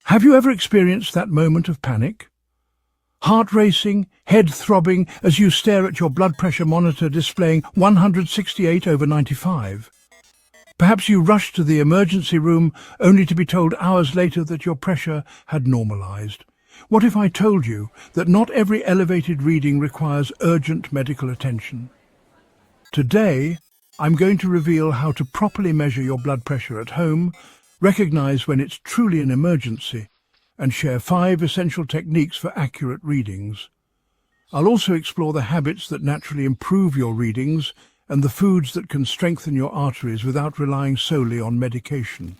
Have you ever experienced that moment of panic? Heart racing, head throbbing as you stare at your blood pressure monitor displaying 168/95. Perhaps you rushed to the emergency room only to be told hours later that your pressure had normalized. What if I told you that not every elevated reading requires urgent medical attention? Today, I'm going to reveal how to properly measure your blood pressure at home, recognize when it's truly an emergency, and share 5 essential techniques for accurate readings. I'll also explore the habits that naturally improve your readings and the foods that can strengthen your arteries without relying solely on medication.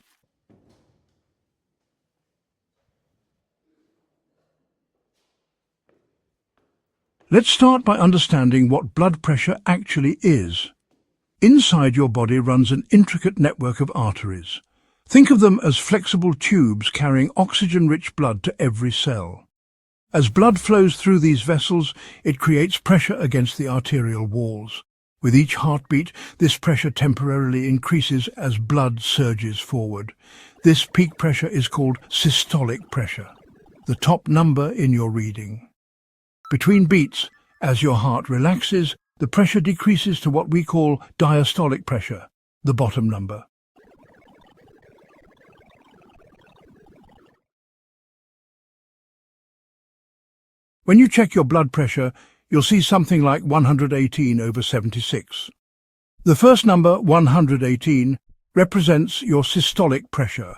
Let's start by understanding what blood pressure actually is. Inside your body runs an intricate network of arteries. Think of them as flexible tubes carrying oxygen-rich blood to every cell. As blood flows through these vessels, it creates pressure against the arterial walls. With each heartbeat, this pressure temporarily increases as blood surges forward. This peak pressure is called systolic pressure, the top number in your reading. Between beats, as your heart relaxes, the pressure decreases to what we call diastolic pressure, the bottom number. When you check your blood pressure, you'll see something like 118/76. The first number, 118, represents your systolic pressure,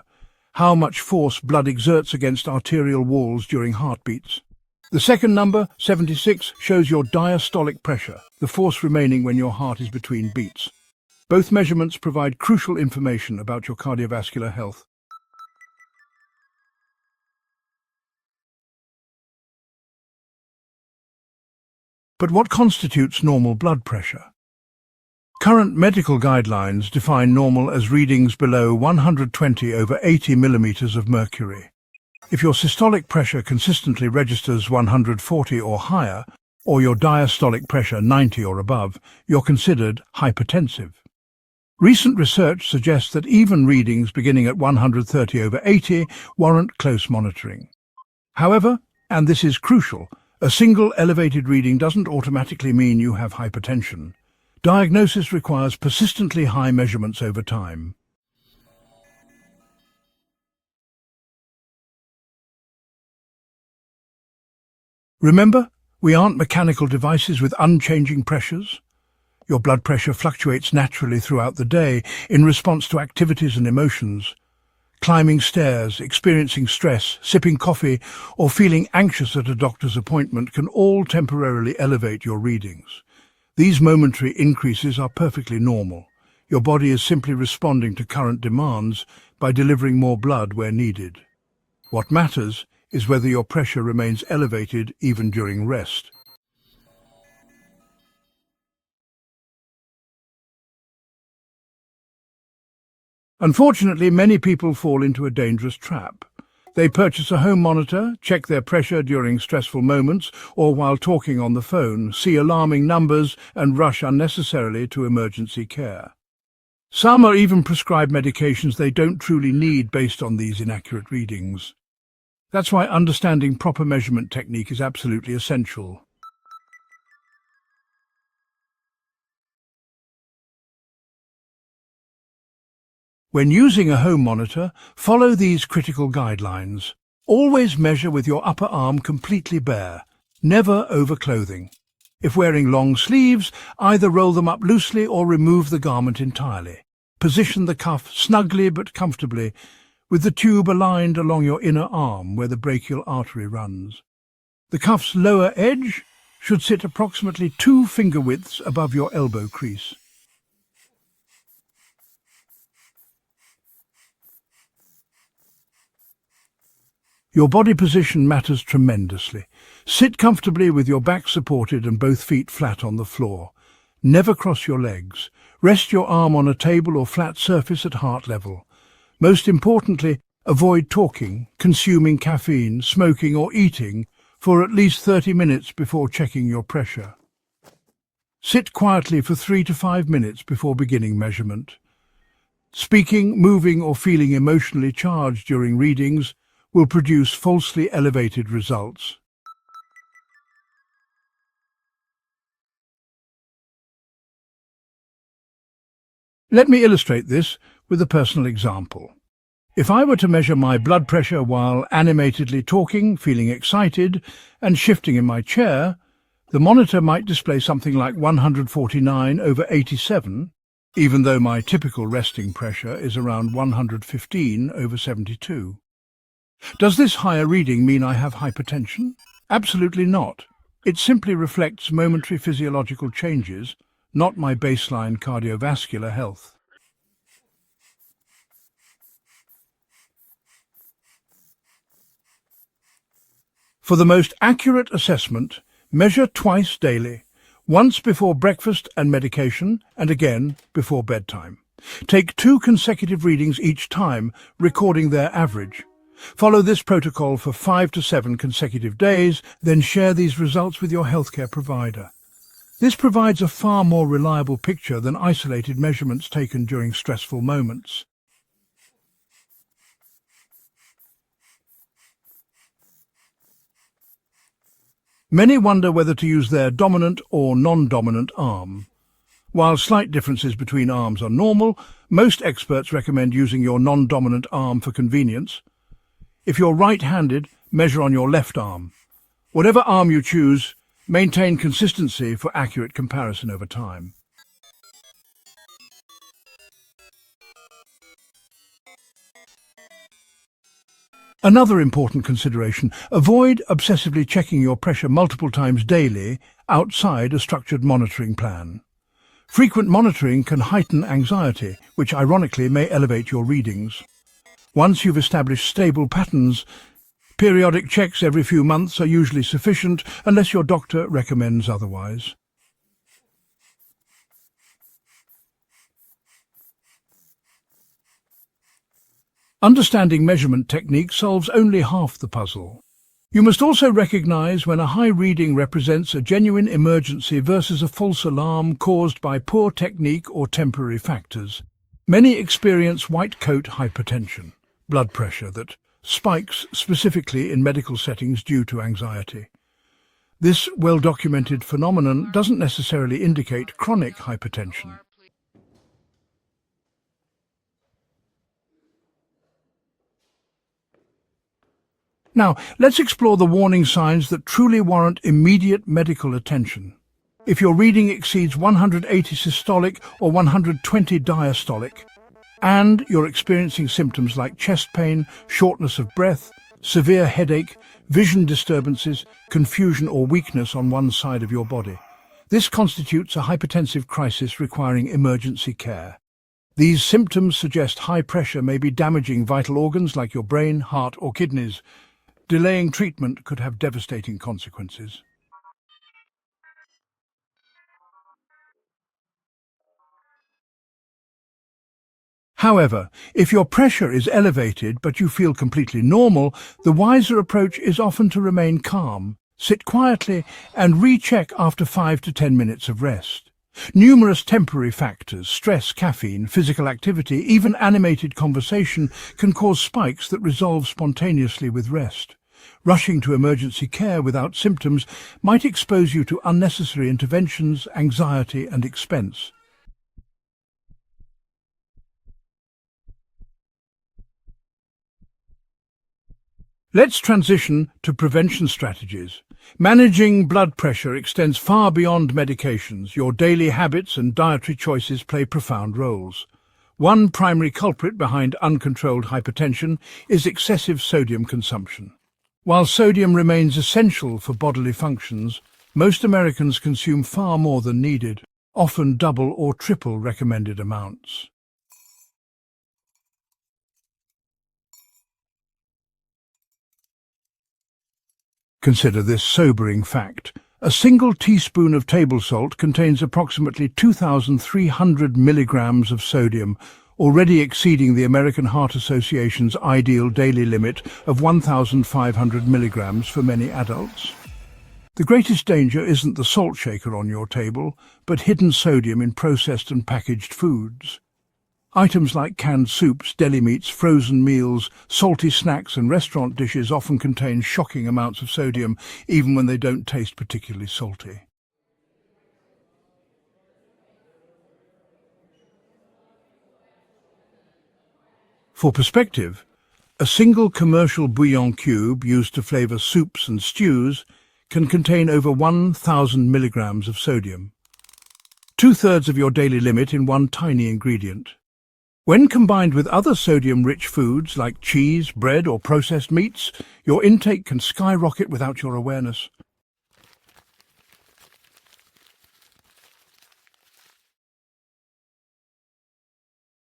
how much force blood exerts against arterial walls during heartbeats. The second number, 76, shows your diastolic pressure, the force remaining when your heart is between beats. Both measurements provide crucial information about your cardiovascular health. But what constitutes normal blood pressure? Current medical guidelines define normal as readings below 120/80 millimeters of mercury. If your systolic pressure consistently registers 140 or higher, or your diastolic pressure 90 or above, you're considered hypertensive. Recent research suggests that even readings beginning at 130/80 warrant close monitoring. However, and this is crucial, a single elevated reading doesn't automatically mean you have hypertension. Diagnosis requires persistently high measurements over time. Remember, we aren't mechanical devices with unchanging pressures. Your blood pressure fluctuates naturally throughout the day in response to activities and emotions. Climbing stairs, experiencing stress, sipping coffee, or feeling anxious at a doctor's appointment can all temporarily elevate your readings. These momentary increases are perfectly normal. Your body is simply responding to current demands by delivering more blood where needed. What matters is whether your pressure remains elevated even during rest. Unfortunately, many people fall into a dangerous trap. They purchase a home monitor, check their pressure during stressful moments or while talking on the phone, see alarming numbers, and rush unnecessarily to emergency care. Some are even prescribed medications they don't truly need based on these inaccurate readings. That's why understanding proper measurement technique is absolutely essential. When using a home monitor, follow these critical guidelines. Always measure with your upper arm completely bare, never over clothing. If wearing long sleeves, either roll them up loosely or remove the garment entirely. Position the cuff snugly but comfortably, with the tube aligned along your inner arm where the brachial artery runs. The cuff's lower edge should sit approximately 2 finger widths above your elbow crease. Your body position matters tremendously. Sit comfortably with your back supported and both feet flat on the floor. Never cross your legs. Rest your arm on a table or flat surface at heart level. Most importantly, avoid talking, consuming caffeine, smoking or eating for at least 30 minutes before checking your pressure. Sit quietly for 3 to 5 minutes before beginning measurement. Speaking, moving or feeling emotionally charged during readings will produce falsely elevated results. Let me illustrate this with a personal example. If I were to measure my blood pressure while animatedly talking, feeling excited, and shifting in my chair, the monitor might display something like 149/87, even though my typical resting pressure is around 115/72. Does this higher reading mean I have hypertension? Absolutely not. It simply reflects momentary physiological changes, not my baseline cardiovascular health. For the most accurate assessment, measure twice daily, once before breakfast and medication, and again before bedtime. Take 2 consecutive readings each time, recording their average. Follow this protocol for 5 to 7 consecutive days, then share these results with your healthcare provider. This provides a far more reliable picture than isolated measurements taken during stressful moments. Many wonder whether to use their dominant or non-dominant arm. While slight differences between arms are normal, most experts recommend using your non-dominant arm for convenience. If you're right-handed, measure on your left arm. Whatever arm you choose, maintain consistency for accurate comparison over time. Another important consideration: avoid obsessively checking your pressure multiple times daily outside a structured monitoring plan. Frequent monitoring can heighten anxiety, which ironically may elevate your readings. Once you've established stable patterns, periodic checks every few months are usually sufficient unless your doctor recommends otherwise. Understanding measurement techniques solves only half the puzzle. You must also recognize when a high reading represents a genuine emergency versus a false alarm caused by poor technique or temporary factors. Many experience white coat hypertension, blood pressure that spikes specifically in medical settings due to anxiety. This well-documented phenomenon doesn't necessarily indicate chronic hypertension. Now, let's explore the warning signs that truly warrant immediate medical attention. If your reading exceeds 180 systolic or 120 diastolic, and you're experiencing symptoms like chest pain, shortness of breath, severe headache, vision disturbances, confusion or weakness on one side of your body, this constitutes a hypertensive crisis requiring emergency care. These symptoms suggest high pressure may be damaging vital organs like your brain, heart or kidneys. Delaying treatment could have devastating consequences. However, if your pressure is elevated but you feel completely normal, the wiser approach is often to remain calm, sit quietly, and recheck after 5 to 10 minutes of rest. Numerous temporary factors, stress, caffeine, physical activity, even animated conversation, can cause spikes that resolve spontaneously with rest. Rushing to emergency care without symptoms might expose you to unnecessary interventions, anxiety, and expense. Let's transition to prevention strategies. Managing blood pressure extends far beyond medications. Your daily habits and dietary choices play profound roles. One primary culprit behind uncontrolled hypertension is excessive sodium consumption. While sodium remains essential for bodily functions, most Americans consume far more than needed, often double or triple recommended amounts. Consider this sobering fact. A single teaspoon of table salt contains approximately 2,300 milligrams of sodium, already exceeding the American Heart Association's ideal daily limit of 1,500 milligrams for many adults. The greatest danger isn't the salt shaker on your table, but hidden sodium in processed and packaged foods. Items like canned soups, deli meats, frozen meals, salty snacks and restaurant dishes often contain shocking amounts of sodium, even when they don't taste particularly salty. For perspective, a single commercial bouillon cube used to flavour soups and stews can contain over 1,000 milligrams of sodium, two-thirds of your daily limit in one tiny ingredient. When combined with other sodium-rich foods like cheese, bread or processed meats, your intake can skyrocket without your awareness.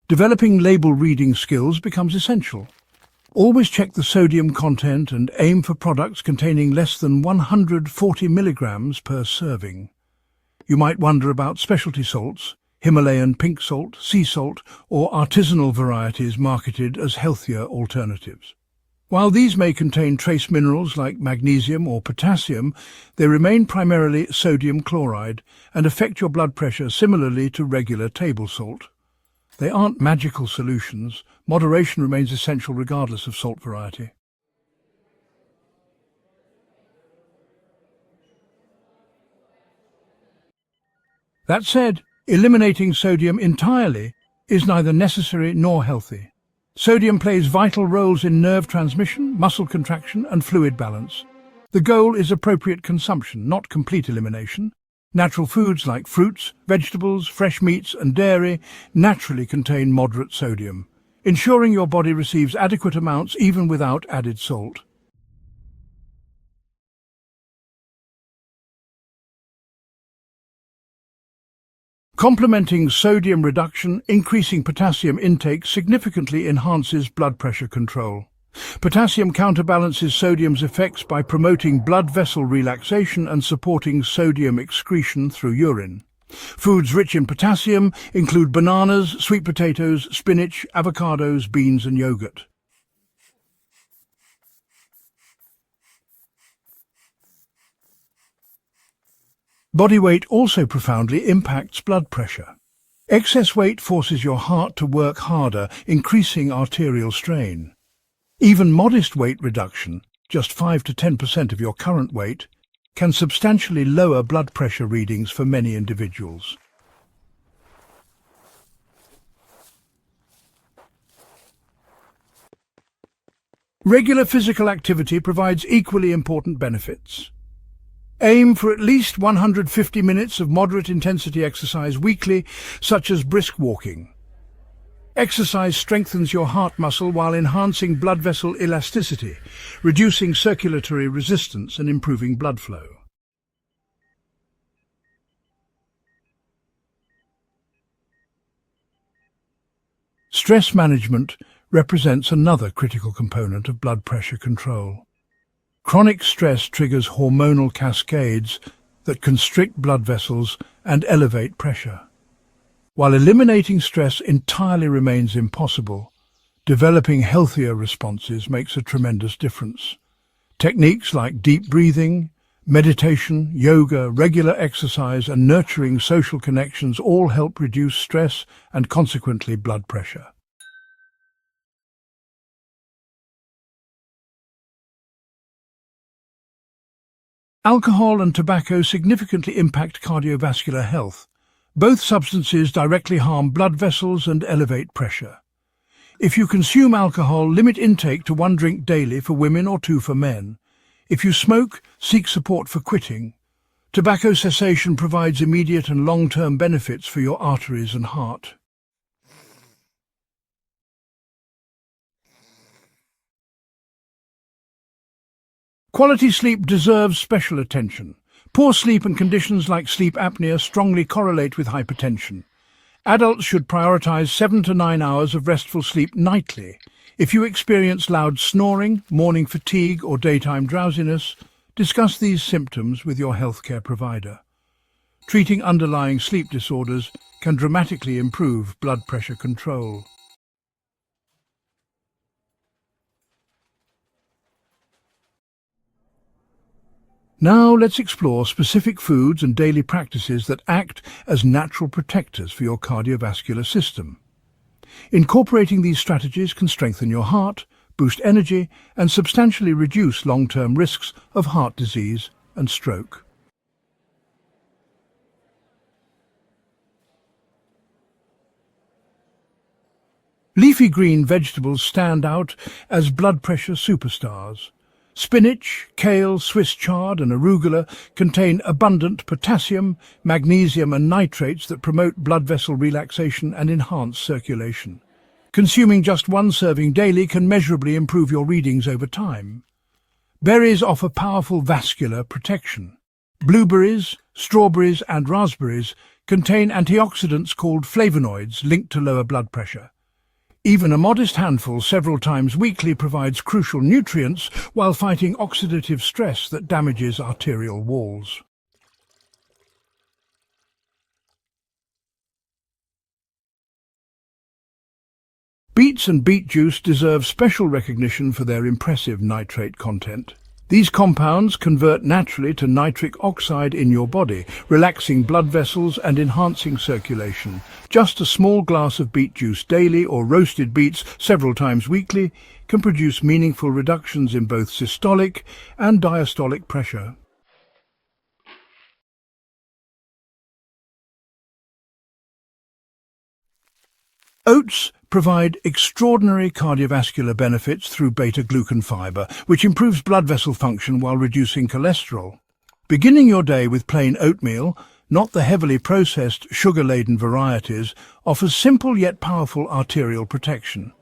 Developing label reading skills becomes essential. Always check the sodium content and aim for products containing less than 140 milligrams per serving. You might wonder about specialty salts, Himalayan pink salt, sea salt, or artisanal varieties marketed as healthier alternatives. While these may contain trace minerals like magnesium or potassium, they remain primarily sodium chloride and affect your blood pressure similarly to regular table salt. They aren't magical solutions. Moderation remains essential regardless of salt variety. That said, eliminating sodium entirely is neither necessary nor healthy. Sodium plays vital roles in nerve transmission, muscle contraction, and fluid balance. The goal is appropriate consumption, not complete elimination. Natural foods like fruits, vegetables, fresh meats, and dairy naturally contain moderate sodium, ensuring your body receives adequate amounts even without added salt. Complementing sodium reduction, increasing potassium intake significantly enhances blood pressure control. Potassium counterbalances sodium's effects by promoting blood vessel relaxation and supporting sodium excretion through urine. Foods rich in potassium include bananas, sweet potatoes, spinach, avocados, beans, and yogurt. Body weight also profoundly impacts blood pressure. Excess weight forces your heart to work harder, increasing arterial strain. Even modest weight reduction, just 5 to 10% of your current weight, can substantially lower blood pressure readings for many individuals. Regular physical activity provides equally important benefits. Aim for at least 150 minutes of moderate intensity exercise weekly, such as brisk walking. Exercise strengthens your heart muscle while enhancing blood vessel elasticity, reducing circulatory resistance and improving blood flow. Stress management represents another critical component of blood pressure control. Chronic stress triggers hormonal cascades that constrict blood vessels and elevate pressure. While eliminating stress entirely remains impossible, developing healthier responses makes a tremendous difference. Techniques like deep breathing, meditation, yoga, regular exercise, and nurturing social connections all help reduce stress and consequently blood pressure. Alcohol and tobacco significantly impact cardiovascular health. Both substances directly harm blood vessels and elevate pressure. If you consume alcohol, limit intake to 1 drink daily for women or 2 for men. If you smoke, seek support for quitting. Tobacco cessation provides immediate and long-term benefits for your arteries and heart. Quality sleep deserves special attention. Poor sleep and conditions like sleep apnea strongly correlate with hypertension. Adults should prioritize 7 to 9 hours of restful sleep nightly. If you experience loud snoring, morning fatigue, or daytime drowsiness, discuss these symptoms with your healthcare provider. Treating underlying sleep disorders can dramatically improve blood pressure control. Now let's explore specific foods and daily practices that act as natural protectors for your cardiovascular system. Incorporating these strategies can strengthen your heart, boost energy, and substantially reduce long-term risks of heart disease and stroke. Leafy green vegetables stand out as blood pressure superstars. Spinach, kale, Swiss chard and arugula contain abundant potassium, magnesium and nitrates that promote blood vessel relaxation and enhance circulation. Consuming just one serving daily can measurably improve your readings over time. Berries offer powerful vascular protection. Blueberries, strawberries and raspberries contain antioxidants called flavonoids linked to lower blood pressure. Even a modest handful several times weekly provides crucial nutrients while fighting oxidative stress that damages arterial walls. Beets and beet juice deserve special recognition for their impressive nitrate content. These compounds convert naturally to nitric oxide in your body, relaxing blood vessels and enhancing circulation. Just a small glass of beet juice daily or roasted beets several times weekly can produce meaningful reductions in both systolic and diastolic pressure. Oats provide extraordinary cardiovascular benefits through beta-glucan fiber, which improves blood vessel function while reducing cholesterol. Beginning your day with plain oatmeal, not the heavily processed, sugar-laden varieties, offers simple yet powerful arterial protection.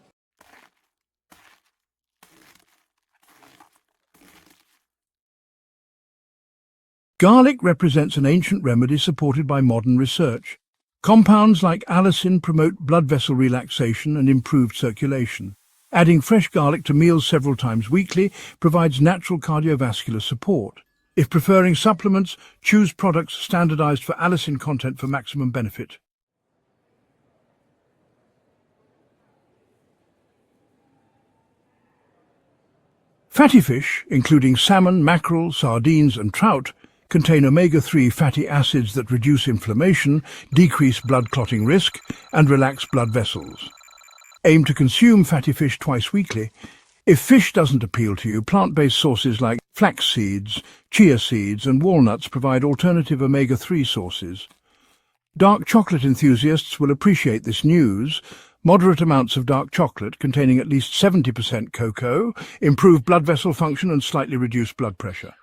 Garlic represents an ancient remedy supported by modern research. Compounds like allicin promote blood vessel relaxation and improved circulation. Adding fresh garlic to meals several times weekly provides natural cardiovascular support. If preferring supplements, choose products standardized for allicin content for maximum benefit. Fatty fish, including salmon, mackerel, sardines and trout, contain omega-3 fatty acids that reduce inflammation, decrease blood clotting risk, and relax blood vessels. Aim to consume fatty fish twice weekly. If fish doesn't appeal to you, plant-based sources like flax seeds, chia seeds, and walnuts provide alternative omega-3 sources. Dark chocolate enthusiasts will appreciate this news. Moderate amounts of dark chocolate, containing at least 70% cocoa, improve blood vessel function and slightly reduce blood pressure.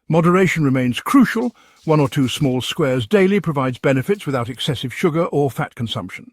Moderation remains crucial. 1 or 2 small squares daily provides benefits without excessive sugar or fat consumption.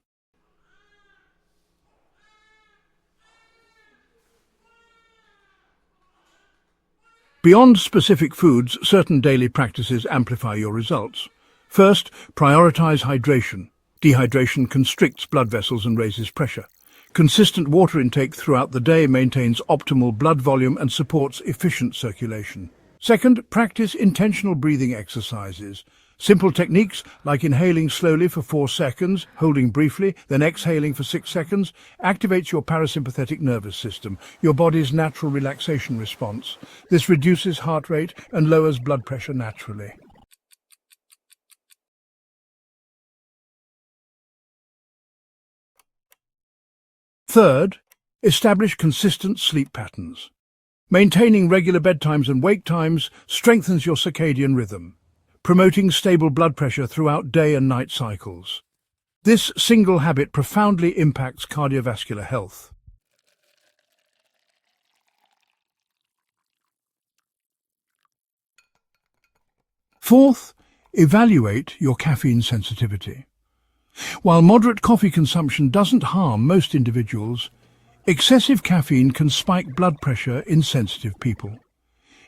Beyond specific foods, certain daily practices amplify your results. First, prioritize hydration. Dehydration constricts blood vessels and raises pressure. Consistent water intake throughout the day maintains optimal blood volume and supports efficient circulation. Second, practice intentional breathing exercises. Simple techniques like inhaling slowly for 4 seconds, holding briefly, then exhaling for 6 seconds, activates your parasympathetic nervous system, your body's natural relaxation response. This reduces heart rate and lowers blood pressure naturally. Third, establish consistent sleep patterns. Maintaining regular bedtimes and wake times strengthens your circadian rhythm, promoting stable blood pressure throughout day and night cycles. This single habit profoundly impacts cardiovascular health. Fourth, evaluate your caffeine sensitivity. While moderate coffee consumption doesn't harm most individuals, excessive caffeine can spike blood pressure in sensitive people.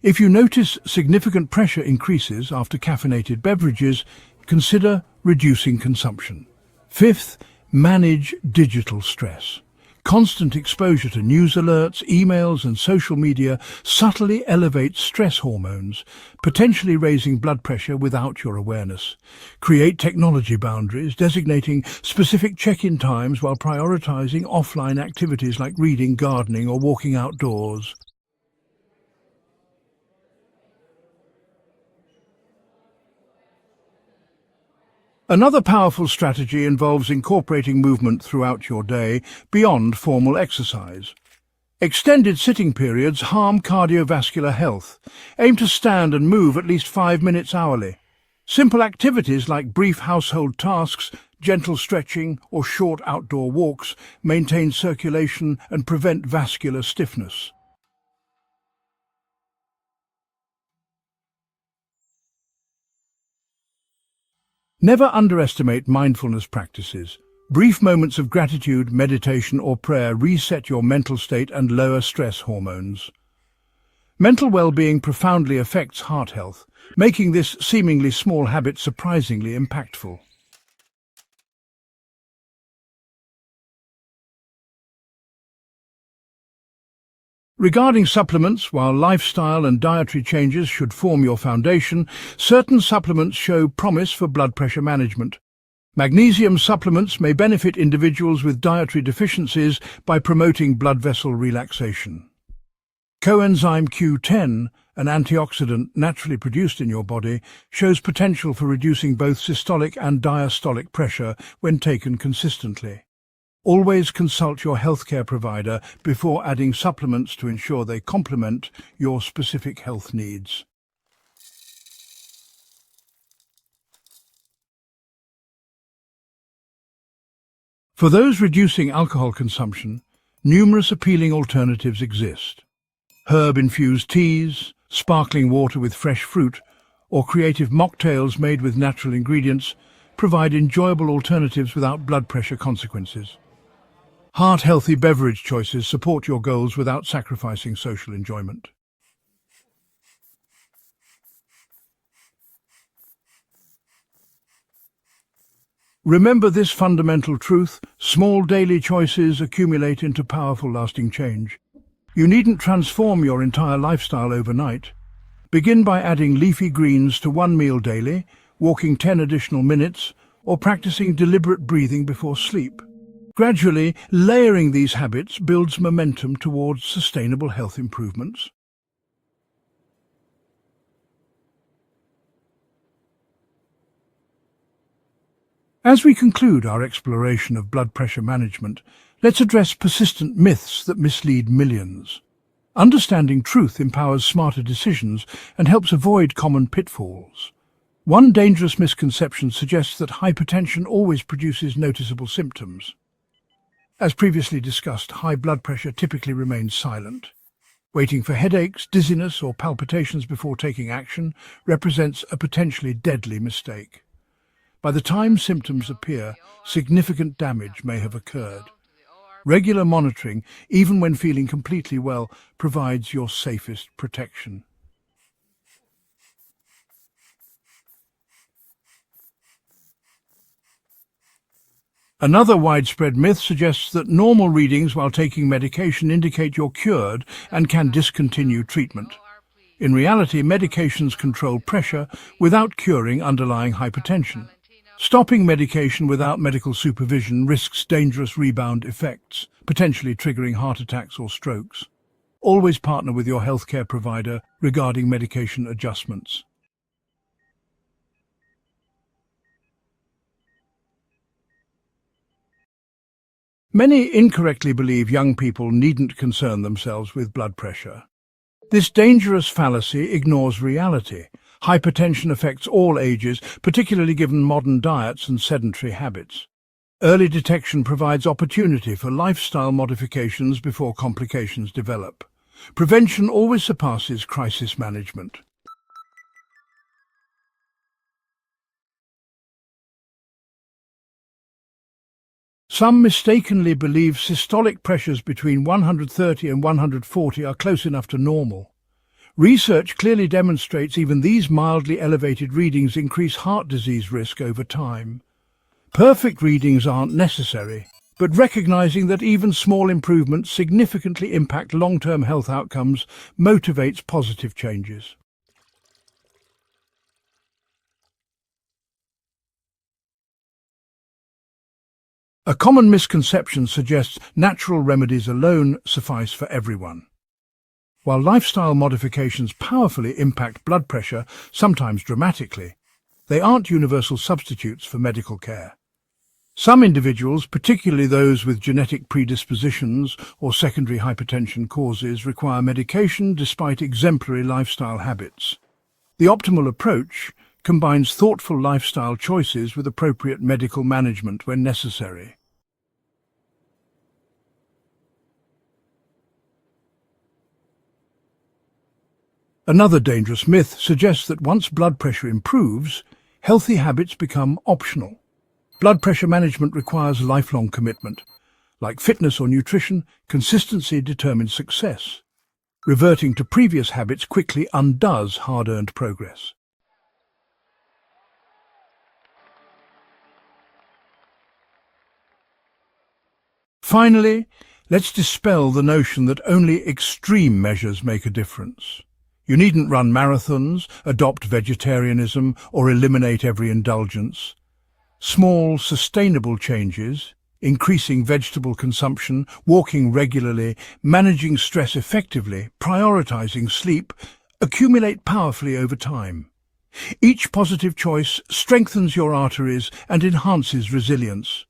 If you notice significant pressure increases after caffeinated beverages, consider reducing consumption. Fifth, manage digital stress. Constant exposure to news alerts, emails and social media subtly elevates stress hormones, potentially raising blood pressure without your awareness. Create technology boundaries, designating specific check-in times while prioritizing offline activities like reading, gardening or walking outdoors. Another powerful strategy involves incorporating movement throughout your day beyond formal exercise. Extended sitting periods harm cardiovascular health. Aim to stand and move at least 5 minutes hourly. Simple activities like brief household tasks, gentle stretching, or short outdoor walks maintain circulation and prevent vascular stiffness. Never underestimate mindfulness practices. Brief moments of gratitude, meditation, or prayer reset your mental state and lower stress hormones. Mental well-being profoundly affects heart health, making this seemingly small habit surprisingly impactful. Regarding supplements, while lifestyle and dietary changes should form your foundation, certain supplements show promise for blood pressure management. Magnesium supplements may benefit individuals with dietary deficiencies by promoting blood vessel relaxation. Coenzyme Q10, an antioxidant naturally produced in your body, shows potential for reducing both systolic and diastolic pressure when taken consistently. Always consult your healthcare provider before adding supplements to ensure they complement your specific health needs. For those reducing alcohol consumption, numerous appealing alternatives exist. Herb-infused teas, sparkling water with fresh fruit, or creative mocktails made with natural ingredients provide enjoyable alternatives without blood pressure consequences. Heart-healthy beverage choices support your goals without sacrificing social enjoyment. Remember this fundamental truth: small daily choices accumulate into powerful lasting change. You needn't transform your entire lifestyle overnight. Begin by adding leafy greens to one meal daily, walking 10 additional minutes, or practicing deliberate breathing before sleep. Gradually, layering these habits builds momentum towards sustainable health improvements. As we conclude our exploration of blood pressure management, let's address persistent myths that mislead millions. Understanding truth empowers smarter decisions and helps avoid common pitfalls. One dangerous misconception suggests that hypertension always produces noticeable symptoms. As previously discussed, high blood pressure typically remains silent. Waiting for headaches, dizziness, or palpitations before taking action represents a potentially deadly mistake. By the time symptoms appear, significant damage may have occurred. Regular monitoring, even when feeling completely well, provides your safest protection. Another widespread myth suggests that normal readings while taking medication indicate you're cured and can discontinue treatment. In reality, medications control pressure without curing underlying hypertension. Stopping medication without medical supervision risks dangerous rebound effects, potentially triggering heart attacks or strokes. Always partner with your healthcare provider regarding medication adjustments. Many incorrectly believe young people needn't concern themselves with blood pressure. This dangerous fallacy ignores reality. Hypertension affects all ages, particularly given modern diets and sedentary habits. Early detection provides opportunity for lifestyle modifications before complications develop. Prevention always surpasses crisis management. Some mistakenly believe systolic pressures between 130 and 140 are close enough to normal. Research clearly demonstrates even these mildly elevated readings increase heart disease risk over time. Perfect readings aren't necessary, but recognizing that even small improvements significantly impact long-term health outcomes motivates positive changes. A common misconception suggests natural remedies alone suffice for everyone. While lifestyle modifications powerfully impact blood pressure, sometimes dramatically, they aren't universal substitutes for medical care. Some individuals, particularly those with genetic predispositions or secondary hypertension causes, require medication despite exemplary lifestyle habits. The optimal approach combines thoughtful lifestyle choices with appropriate medical management when necessary. Another dangerous myth suggests that once blood pressure improves, healthy habits become optional. Blood pressure management requires lifelong commitment. Like fitness or nutrition, consistency determines success. Reverting to previous habits quickly undoes hard-earned progress. Finally, let's dispel the notion that only extreme measures make a difference. You needn't run marathons, adopt vegetarianism, or eliminate every indulgence. Small, sustainable changes, increasing vegetable consumption, walking regularly, managing stress effectively, prioritizing sleep, accumulate powerfully over time. Each positive choice strengthens your arteries and enhances resilience.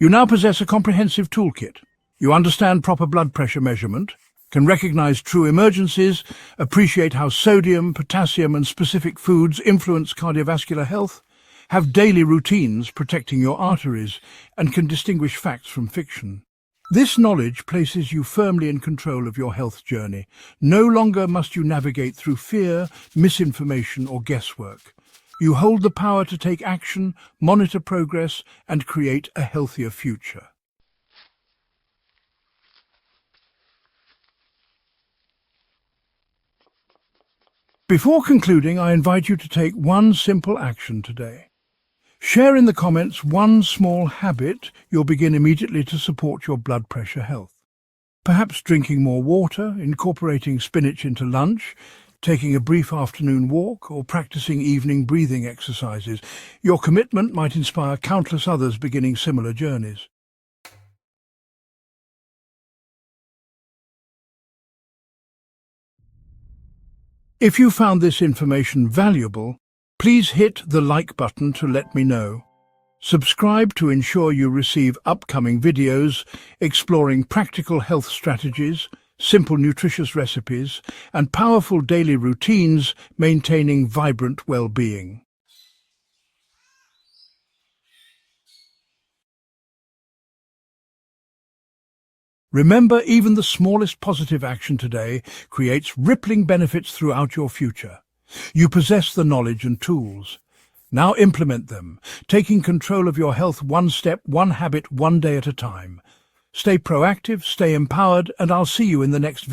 You now possess a comprehensive toolkit. You understand proper blood pressure measurement, can recognize true emergencies, appreciate how sodium, potassium and specific foods influence cardiovascular health, have daily routines protecting your arteries, and can distinguish facts from fiction. This knowledge places you firmly in control of your health journey. No longer must you navigate through fear, misinformation or guesswork. You hold the power to take action, monitor progress, and create a healthier future. Before concluding, I invite you to take one simple action today. Share in the comments one small habit you'll begin immediately to support your blood pressure health. Perhaps drinking more water, incorporating spinach into lunch, taking a brief afternoon walk, or practicing evening breathing exercises. Your commitment might inspire countless others beginning similar journeys. If you found this information valuable, please hit the like button to let me know. Subscribe to ensure you receive upcoming videos exploring practical health strategies, simple nutritious recipes, and powerful daily routines maintaining vibrant well-being. Remember, even the smallest positive action today creates rippling benefits throughout your future. You possess the knowledge and tools. Now implement them, taking control of your health one step, one habit, one day at a time. Stay proactive, stay empowered, and I'll see you in the next video.